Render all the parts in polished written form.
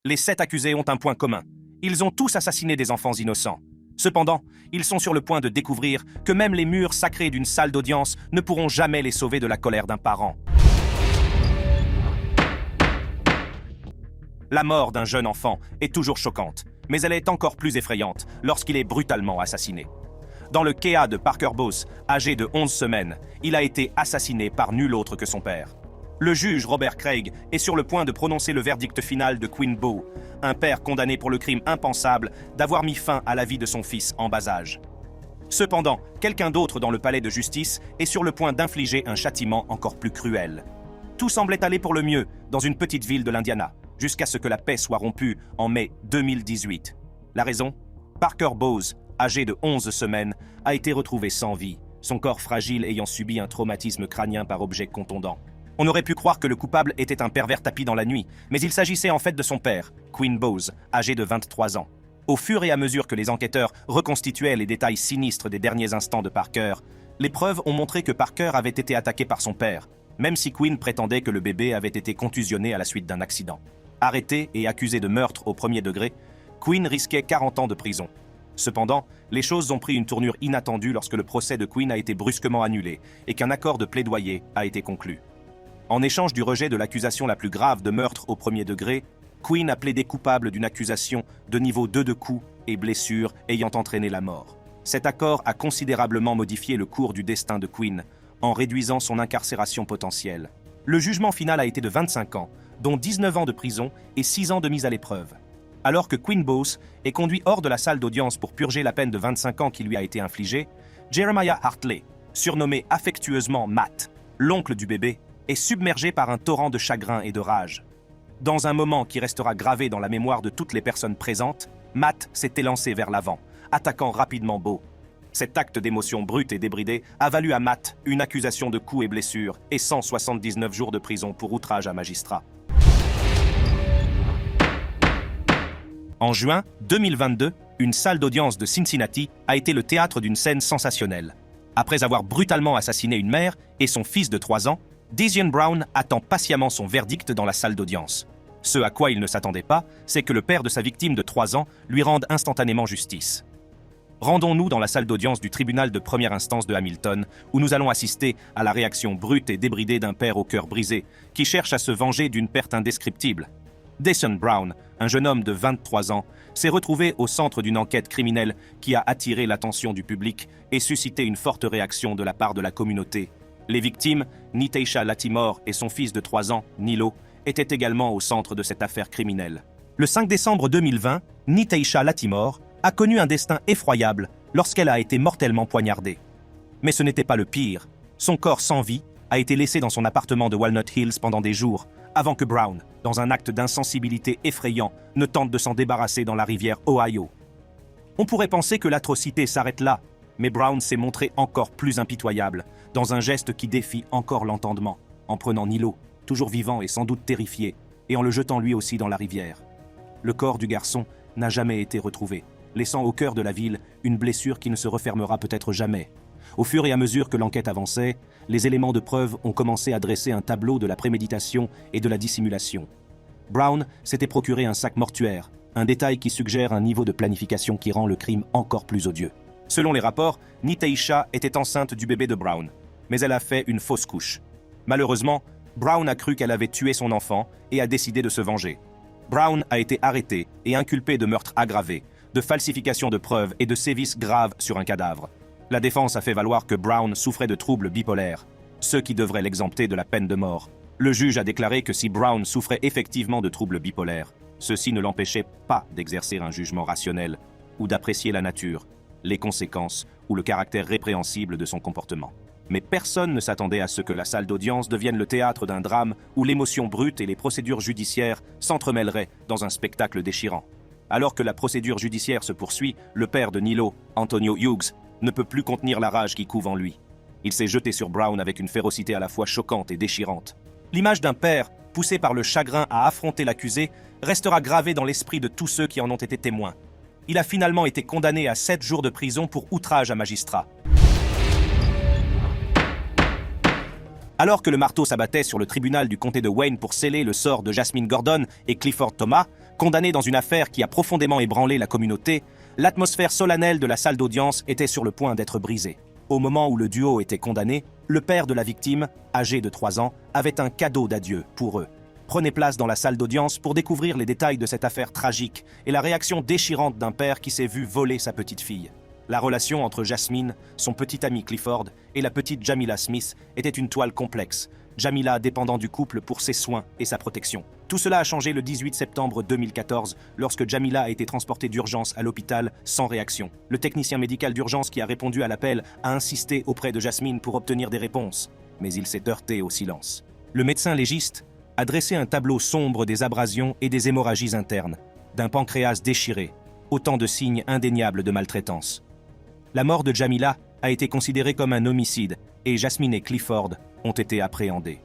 Les 7 accusés ont un point commun. Ils ont tous assassiné des enfants innocents. Cependant, ils sont sur le point de découvrir que même les murs sacrés d'une salle d'audience ne pourront jamais les sauver de la colère d'un parent. La mort d'un jeune enfant est toujours choquante, mais elle est encore plus effrayante lorsqu'il est brutalement assassiné. Dans le cas de Parker Bowes, âgé de 11 semaines, il a été assassiné par nul autre que son père. Le juge Robert Craig est sur le point de prononcer le verdict final de Quinn Bowe, un père condamné pour le crime impensable d'avoir mis fin à la vie de son fils en bas âge. Cependant, quelqu'un d'autre dans le palais de justice est sur le point d'infliger un châtiment encore plus cruel. Tout semblait aller pour le mieux dans une petite ville de l'Indiana, jusqu'à ce que la paix soit rompue en mai 2018. La raison ? Parker Bowes, âgé de 11 semaines, a été retrouvé sans vie, son corps fragile ayant subi un traumatisme crânien par objet contondant. On aurait pu croire que le coupable était un pervers tapi dans la nuit, mais il s'agissait en fait de son père, Quinn Bowes, âgé de 23 ans. Au fur et à mesure que les enquêteurs reconstituaient les détails sinistres des derniers instants de Parker, les preuves ont montré que Parker avait été attaqué par son père, même si Quinn prétendait que le bébé avait été contusionné à la suite d'un accident. Arrêté et accusé de meurtre au premier degré, Quinn risquait 40 ans de prison. Cependant, les choses ont pris une tournure inattendue lorsque le procès de Quinn a été brusquement annulé et qu'un accord de plaidoyer a été conclu. En échange du rejet de l'accusation la plus grave de meurtre au premier degré, Quinn a plaidé coupable d'une accusation de niveau 2 de coups et blessures ayant entraîné la mort. Cet accord a considérablement modifié le cours du destin de Quinn, en réduisant son incarcération potentielle. Le jugement final a été de 25 ans, dont 19 ans de prison et 6 ans de mise à l'épreuve. Alors que Quinn Bowes est conduit hors de la salle d'audience pour purger la peine de 25 ans qui lui a été infligée, Jeremiah Hartley, surnommé affectueusement Matt, l'oncle du bébé, est submergé par un torrent de chagrin et de rage. Dans un moment qui restera gravé dans la mémoire de toutes les personnes présentes, Matt s'est élancé vers l'avant, attaquant rapidement Bo. Cet acte d'émotion brute et débridée a valu à Matt une accusation de coups et blessures et 179 jours de prison pour outrage à magistrat. En juin 2022, une salle d'audience de Cincinnati a été le théâtre d'une scène sensationnelle. Après avoir brutalement assassiné une mère et son fils de 3 ans, Dezion Brown attend patiemment son verdict dans la salle d'audience. Ce à quoi il ne s'attendait pas, c'est que le père de sa victime de 3 ans lui rende instantanément justice. Rendons-nous dans la salle d'audience du tribunal de première instance de Hamilton, où nous allons assister à la réaction brute et débridée d'un père au cœur brisé, qui cherche à se venger d'une perte indescriptible. Dezion Brown, un jeune homme de 23 ans, s'est retrouvé au centre d'une enquête criminelle qui a attiré l'attention du public et suscité une forte réaction de la part de la communauté. Les victimes, Nytaisha Lattimore et son fils de 3 ans, Nilo, étaient également au centre de cette affaire criminelle. Le 5 décembre 2020, Nytaisha Lattimore a connu un destin effroyable lorsqu'elle a été mortellement poignardée. Mais ce n'était pas le pire. Son corps sans vie a été laissé dans son appartement de Walnut Hills pendant des jours, avant que Brown, dans un acte d'insensibilité effrayant, ne tente de s'en débarrasser dans la rivière Ohio. On pourrait penser que l'atrocité s'arrête là, mais Brown s'est montré encore plus impitoyable, dans un geste qui défie encore l'entendement, en prenant Nilo, toujours vivant et sans doute terrifié, et en le jetant lui aussi dans la rivière. Le corps du garçon n'a jamais été retrouvé, laissant au cœur de la ville une blessure qui ne se refermera peut-être jamais. Au fur et à mesure que l'enquête avançait, les éléments de preuve ont commencé à dresser un tableau de la préméditation et de la dissimulation. Brown s'était procuré un sac mortuaire, un détail qui suggère un niveau de planification qui rend le crime encore plus odieux. Selon les rapports, Nytaisha était enceinte du bébé de Brown, mais elle a fait une fausse couche. Malheureusement, Brown a cru qu'elle avait tué son enfant et a décidé de se venger. Brown a été arrêté et inculpé de meurtre aggravé, de falsification de preuves et de sévices graves sur un cadavre. La défense a fait valoir que Brown souffrait de troubles bipolaires, ce qui devrait l'exempter de la peine de mort. Le juge a déclaré que si Brown souffrait effectivement de troubles bipolaires, ceci ne l'empêchait pas d'exercer un jugement rationnel ou d'apprécier la nature, les conséquences ou le caractère répréhensible de son comportement. Mais personne ne s'attendait à ce que la salle d'audience devienne le théâtre d'un drame où l'émotion brute et les procédures judiciaires s'entremêleraient dans un spectacle déchirant. Alors que la procédure judiciaire se poursuit, le père de Nilo, Antonio Hughes, ne peut plus contenir la rage qui couve en lui. Il s'est jeté sur Brown avec une férocité à la fois choquante et déchirante. L'image d'un père, poussé par le chagrin à affronter l'accusé, restera gravée dans l'esprit de tous ceux qui en ont été témoins. Il a finalement été condamné à 7 jours de prison pour outrage à magistrat. Alors que le marteau s'abattait sur le tribunal du comté de Wayne pour sceller le sort de Jasmine Gordon et Clifford Thomas, Condamné dans une affaire qui a profondément ébranlé la communauté, l'atmosphère solennelle de la salle d'audience était sur le point d'être brisée. Au moment où le duo était condamné, le père de la victime, âgé de 3 ans, avait un cadeau d'adieu pour eux. Prenez place dans la salle d'audience pour découvrir les détails de cette affaire tragique et la réaction déchirante d'un père qui s'est vu voler sa petite fille. La relation entre Jasmine, son petit ami Clifford et la petite Jamila Smith était une toile complexe, Jamila dépendant du couple pour ses soins et sa protection. Tout cela a changé le 18 septembre 2014 lorsque Jamila a été transportée d'urgence à l'hôpital sans réaction. Le technicien médical d'urgence qui a répondu à l'appel a insisté auprès de Jasmine pour obtenir des réponses, mais il s'est heurté au silence. Le médecin légiste a dressé un tableau sombre des abrasions et des hémorragies internes, d'un pancréas déchiré, autant de signes indéniables de maltraitance. La mort de Jamila a été considérée comme un homicide et Jasmine et Clifford ont été appréhendés.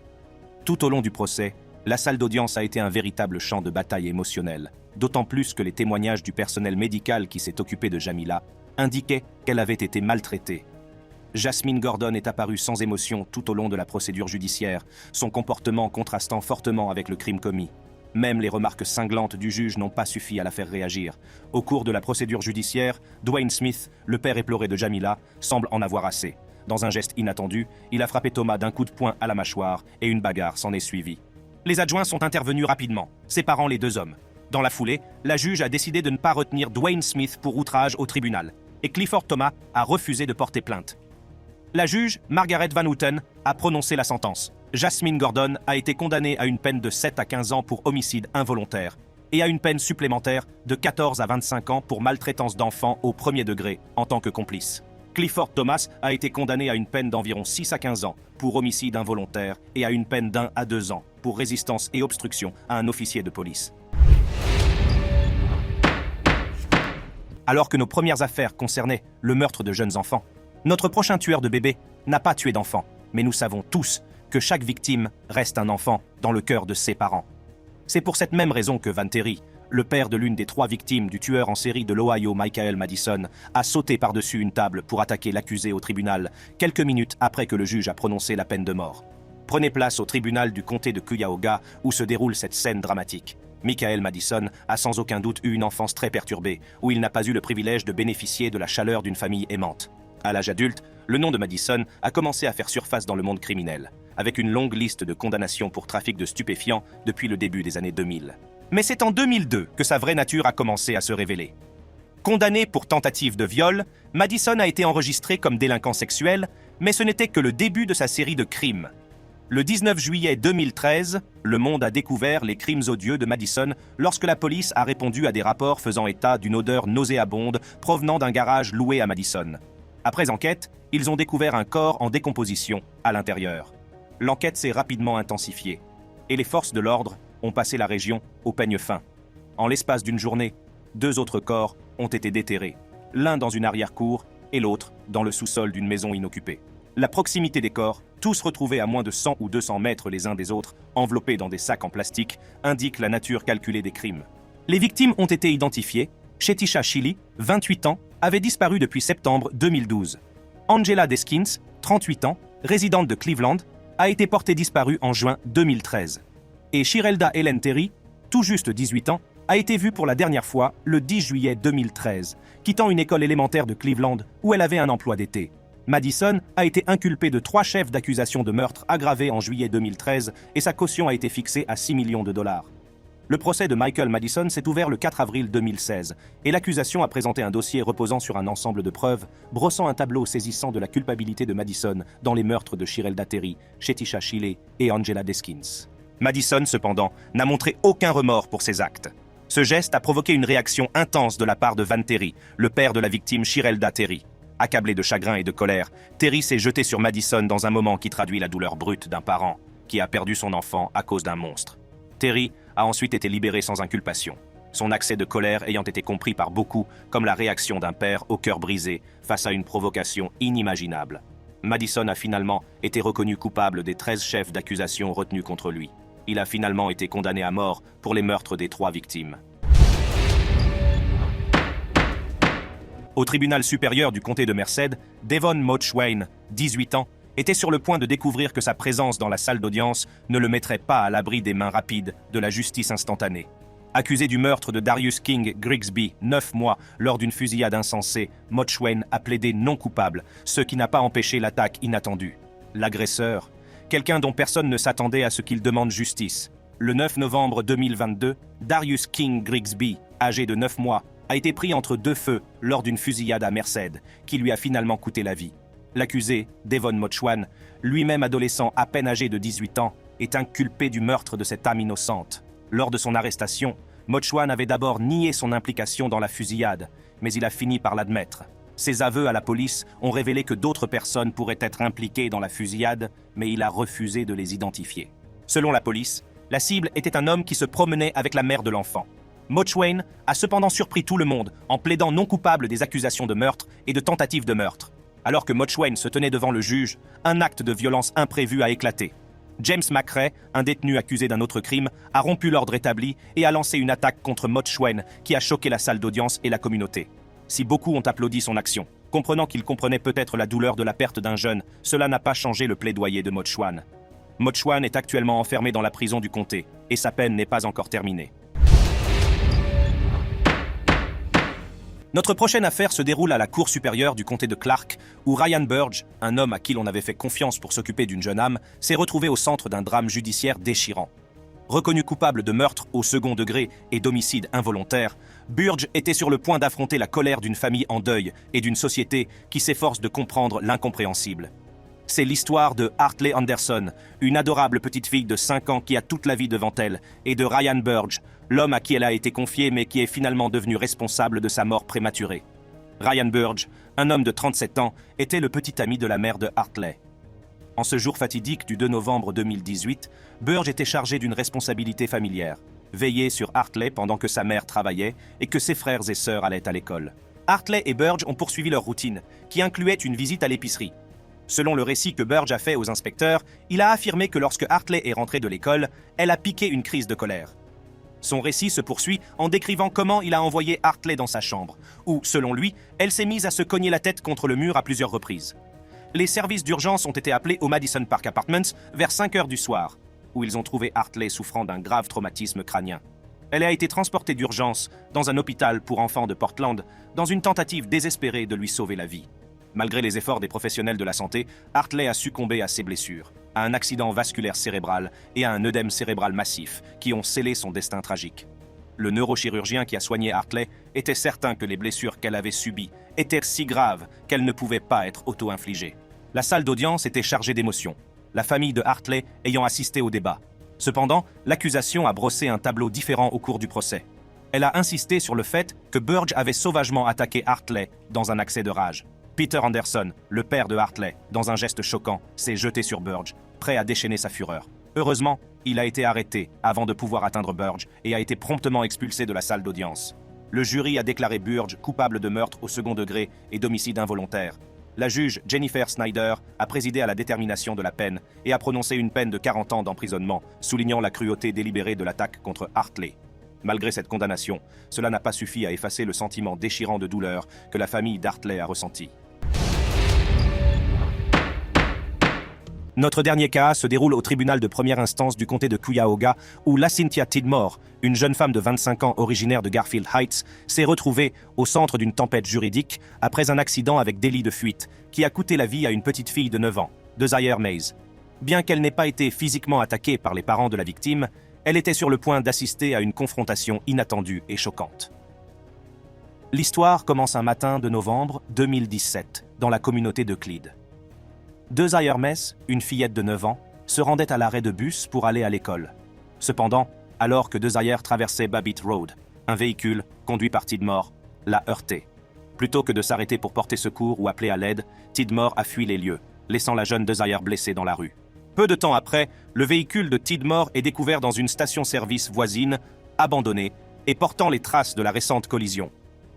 Tout au long du procès, la salle d'audience a été un véritable champ de bataille émotionnelle, d'autant plus que les témoignages du personnel médical qui s'est occupé de Jamila indiquaient qu'elle avait été maltraitée. Jasmine Gordon est apparue sans émotion tout au long de la procédure judiciaire, son comportement contrastant fortement avec le crime commis. Même les remarques cinglantes du juge n'ont pas suffi à la faire réagir. Au cours de la procédure judiciaire, Dwayne Smith, le père éploré de Jamila, semble en avoir assez. Dans un geste inattendu, il a frappé Thomas d'un coup de poing à la mâchoire et une bagarre s'en est suivie. Les adjoints sont intervenus rapidement, séparant les deux hommes. Dans la foulée, la juge a décidé de ne pas retenir Dwayne Smith pour outrage au tribunal, et Clifford Thomas a refusé de porter plainte. La juge, Margaret Van Houten, a prononcé la sentence. Jasmine Gordon a été condamnée à une peine de 7 à 15 ans pour homicide involontaire et à une peine supplémentaire de 14 à 25 ans pour maltraitance d'enfants au premier degré en tant que complice. Clifford Thomas a été condamné à une peine d'environ 6 à 15 ans pour homicide involontaire et à une peine d'1 à 2 ans pour résistance et obstruction à un officier de police. Alors que nos premières affaires concernaient le meurtre de jeunes enfants, notre prochain tueur de bébés n'a pas tué d'enfants, mais nous savons tous que chaque victime reste un enfant dans le cœur de ses parents. C'est pour cette même raison que Van Terry, le père de l'une des 3 victimes du tueur en série de l'Ohio Michael Madison, a sauté par-dessus une table pour attaquer l'accusé au tribunal, quelques minutes après que le juge a prononcé la peine de mort. Prenez place au tribunal du comté de Cuyahoga où se déroule cette scène dramatique. Michael Madison a sans aucun doute eu une enfance très perturbée, où il n'a pas eu le privilège de bénéficier de la chaleur d'une famille aimante. À l'âge adulte, le nom de Madison a commencé à faire surface dans le monde criminel, avec une longue liste de condamnations pour trafic de stupéfiants depuis le début des années 2000. Mais c'est en 2002 que sa vraie nature a commencé à se révéler. Condamné pour tentative de viol, Madison a été enregistré comme délinquant sexuel, mais ce n'était que le début de sa série de crimes. Le 19 juillet 2013, le monde a découvert les crimes odieux de Madison lorsque la police a répondu à des rapports faisant état d'une odeur nauséabonde provenant d'un garage loué à Madison. Après enquête, ils ont découvert un corps en décomposition à l'intérieur. L'enquête s'est rapidement intensifiée, et les forces de l'ordre ont passé la région au peigne fin. En l'espace d'une journée, 2 autres corps ont été déterrés, l'un dans une arrière-cour et l'autre dans le sous-sol d'une maison inoccupée. La proximité des corps, tous retrouvés à moins de 100 ou 200 mètres les uns des autres, enveloppés dans des sacs en plastique, indique la nature calculée des crimes. Les victimes ont été identifiées. Shetisha Shili, 28 ans, avait disparu depuis septembre 2012. Angela Deskins, 38 ans, résidente de Cleveland, a été portée disparue en juin 2013. Et Shirelda Helen Terry, tout juste 18 ans, a été vue pour la dernière fois le 10 juillet 2013, quittant une école élémentaire de Cleveland où elle avait un emploi d'été. Madison a été inculpée de 3 chefs d'accusation de meurtre aggravés en juillet 2013 et sa caution a été fixée à 6 millions de dollars. Le procès de Michael Madison s'est ouvert le 4 avril 2016 et l'accusation a présenté un dossier reposant sur un ensemble de preuves, brossant un tableau saisissant de la culpabilité de Madison dans les meurtres de Shirelda Terry, Shetisha Shili et Angela Deskins. Madison, cependant, n'a montré aucun remords pour ses actes. Ce geste a provoqué une réaction intense de la part de Van Terry, le père de la victime Shirelda Terry. Accablé de chagrin et de colère, Terry s'est jeté sur Madison dans un moment qui traduit la douleur brute d'un parent qui a perdu son enfant à cause d'un monstre. Terry a ensuite été libéré sans inculpation, son accès de colère ayant été compris par beaucoup comme la réaction d'un père au cœur brisé face à une provocation inimaginable. Madison a finalement été reconnu coupable des 13 chefs d'accusation retenus contre lui. Il a finalement été condamné à mort pour les meurtres des 3 victimes. Au tribunal supérieur du comté de Merced, Devon Motch Wayne, 18 ans, était sur le point de découvrir que sa présence dans la salle d'audience ne le mettrait pas à l'abri des mains rapides de la justice instantanée. Accusé du meurtre de Darius King Grigsby, 9 mois, lors d'une fusillade insensée, Mochwain a plaidé non coupable, ce qui n'a pas empêché l'attaque inattendue. L'agresseur, quelqu'un dont personne ne s'attendait à ce qu'il demande justice. Le 9 novembre 2022, Darius King Grigsby, âgé de 9 mois, a été pris entre deux feux lors d'une fusillade à Merced, qui lui a finalement coûté la vie. L'accusé, Devon Mochwain, lui-même adolescent à peine âgé de 18 ans, est inculpé du meurtre de cette âme innocente. Lors de son arrestation, Mochwain avait d'abord nié son implication dans la fusillade, mais il a fini par l'admettre. Ses aveux à la police ont révélé que d'autres personnes pourraient être impliquées dans la fusillade, mais il a refusé de les identifier. Selon la police, la cible était un homme qui se promenait avec la mère de l'enfant. Mochwain a cependant surpris tout le monde en plaidant non coupable des accusations de meurtre et de tentative de meurtre. Alors que Mochwain se tenait devant le juge, un acte de violence imprévu a éclaté. James McRae, un détenu accusé d'un autre crime, a rompu l'ordre établi et a lancé une attaque contre Mochwain qui a choqué la salle d'audience et la communauté. Si beaucoup ont applaudi son action, comprenant qu'il comprenait peut-être la douleur de la perte d'un jeune, cela n'a pas changé le plaidoyer de Mochwain. Mochwain est actuellement enfermé dans la prison du comté et sa peine n'est pas encore terminée. Notre prochaine affaire se déroule à la Cour supérieure du comté de Clark, où Ryan Burge, un homme à qui l'on avait fait confiance pour s'occuper d'une jeune âme, s'est retrouvé au centre d'un drame judiciaire déchirant. Reconnu coupable de meurtre au second degré et d'homicide involontaire, Burge était sur le point d'affronter la colère d'une famille en deuil et d'une société qui s'efforce de comprendre l'incompréhensible. C'est l'histoire de Hartley Anderson, une adorable petite fille de 5 ans qui a toute la vie devant elle, et de Ryan Burge, l'homme à qui elle a été confiée mais qui est finalement devenu responsable de sa mort prématurée. Ryan Burge, un homme de 37 ans, était le petit ami de la mère de Hartley. En ce jour fatidique du 2 novembre 2018, Burge était chargé d'une responsabilité familière, veiller sur Hartley pendant que sa mère travaillait et que ses frères et sœurs allaient à l'école. Hartley et Burge ont poursuivi leur routine, qui incluait une visite à l'épicerie. Selon le récit que Burge a fait aux inspecteurs, il a affirmé que lorsque Hartley est rentrée de l'école, elle a piqué une crise de colère. Son récit se poursuit en décrivant comment il a envoyé Hartley dans sa chambre, où, selon lui, elle s'est mise à se cogner la tête contre le mur à plusieurs reprises. Les services d'urgence ont été appelés au Madison Park Apartments vers 5 heures du soir, où ils ont trouvé Hartley souffrant d'un grave traumatisme crânien. Elle a été transportée d'urgence dans un hôpital pour enfants de Portland, dans une tentative désespérée de lui sauver la vie. Malgré les efforts des professionnels de la santé, Hartley a succombé à ses blessures, à un accident vasculaire cérébral et à un œdème cérébral massif qui ont scellé son destin tragique. Le neurochirurgien qui a soigné Hartley était certain que les blessures qu'elle avait subies étaient si graves qu'elles ne pouvaient pas être auto-infligées. La salle d'audience était chargée d'émotions, la famille de Hartley ayant assisté au débat. Cependant, l'accusation a brossé un tableau différent au cours du procès. Elle a insisté sur le fait que Burge avait sauvagement attaqué Hartley dans un accès de rage. Peter Anderson, le père de Hartley, dans un geste choquant, s'est jeté sur Burge, prêt à déchaîner sa fureur. Heureusement, il a été arrêté avant de pouvoir atteindre Burge et a été promptement expulsé de la salle d'audience. Le jury a déclaré Burge coupable de meurtre au second degré et d'homicide involontaire. La juge Jennifer Snyder a présidé à la détermination de la peine et a prononcé une peine de 40 ans d'emprisonnement, soulignant la cruauté délibérée de l'attaque contre Hartley. Malgré cette condamnation, cela n'a pas suffi à effacer le sentiment déchirant de douleur que la famille d'Hartley a ressenti. Notre dernier cas se déroule au tribunal de première instance du comté de Cuyahoga, où Lacynthia Tidmore, une jeune femme de 25 ans originaire de Garfield Heights, s'est retrouvée au centre d'une tempête juridique après un accident avec délit de fuite qui a coûté la vie à une petite fille de 9 ans, Desire Mays. Bien qu'elle n'ait pas été physiquement attaquée par les parents de la victime, elle était sur le point d'assister à une confrontation inattendue et choquante. L'histoire commence un matin de novembre 2017, dans la communauté de Clyde. Desire Mays, une fillette de 9 ans, se rendait à l'arrêt de bus pour aller à l'école. Cependant, alors que Desire traversait Babbitt Road, un véhicule, conduit par Tidmore, l'a heurtée. Plutôt que de s'arrêter pour porter secours ou appeler à l'aide, Tidmore a fui les lieux, laissant la jeune Desire blessée dans la rue. Peu de temps après, le véhicule de Tidmore est découvert dans une station-service voisine, abandonnée, et portant les traces de la récente collision.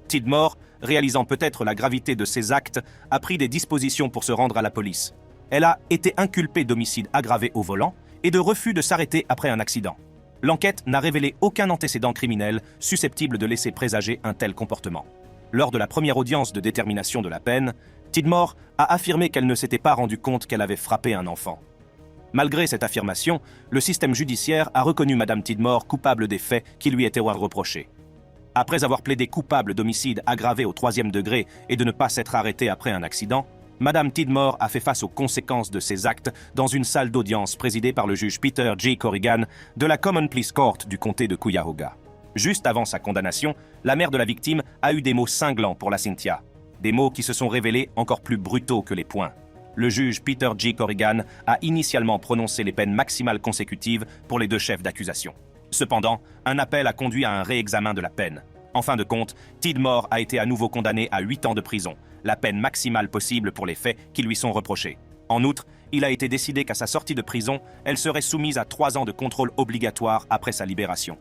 Tidmore, réalisant peut-être la gravité de ses actes, a pris des dispositions pour se rendre à la police. Elle a été inculpée d'homicide aggravé au volant et de refus de s'arrêter après un accident. L'enquête n'a révélé aucun antécédent criminel susceptible de laisser présager un tel comportement. Lors de la première audience de détermination de la peine, Tidmore a affirmé qu'elle ne s'était pas rendue compte qu'elle avait frappé un enfant. Malgré cette affirmation, le système judiciaire a reconnu Madame Tidmore coupable des faits qui lui étaient reprochés. Après avoir plaidé coupable d'homicide aggravé au 3e degré et de ne pas s'être arrêtée après un accident, Madame Tidmore a fait face aux conséquences de ses actes dans une salle d'audience présidée par le juge Peter J. Corrigan de la Common Pleas Court du comté de Cuyahoga. Juste avant sa condamnation, la mère de la victime a eu des mots cinglants pour la Cynthia. Des mots qui se sont révélés encore plus brutaux que les poings. Le juge Peter J. Corrigan a initialement prononcé les peines maximales consécutives pour les 2 chefs d'accusation. Cependant, un appel a conduit à un réexamen de la peine. En fin de compte, Tidmore a été à nouveau condamné à 8 ans de prison, la peine maximale possible pour les faits qui lui sont reprochés. En outre, il a été décidé qu'à sa sortie de prison, elle serait soumise à 3 ans de contrôle obligatoire après sa libération.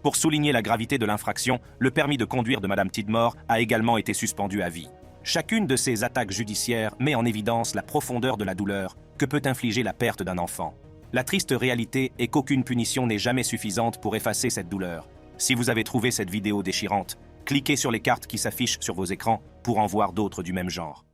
Pour souligner la gravité de l'infraction, le permis de conduire de Madame Tidmore a également été suspendu à vie. Chacune de ces attaques judiciaires met en évidence la profondeur de la douleur que peut infliger la perte d'un enfant. La triste réalité est qu'aucune punition n'est jamais suffisante pour effacer cette douleur. Si vous avez trouvé cette vidéo déchirante, cliquez sur les cartes qui s'affichent sur vos écrans pour en voir d'autres du même genre.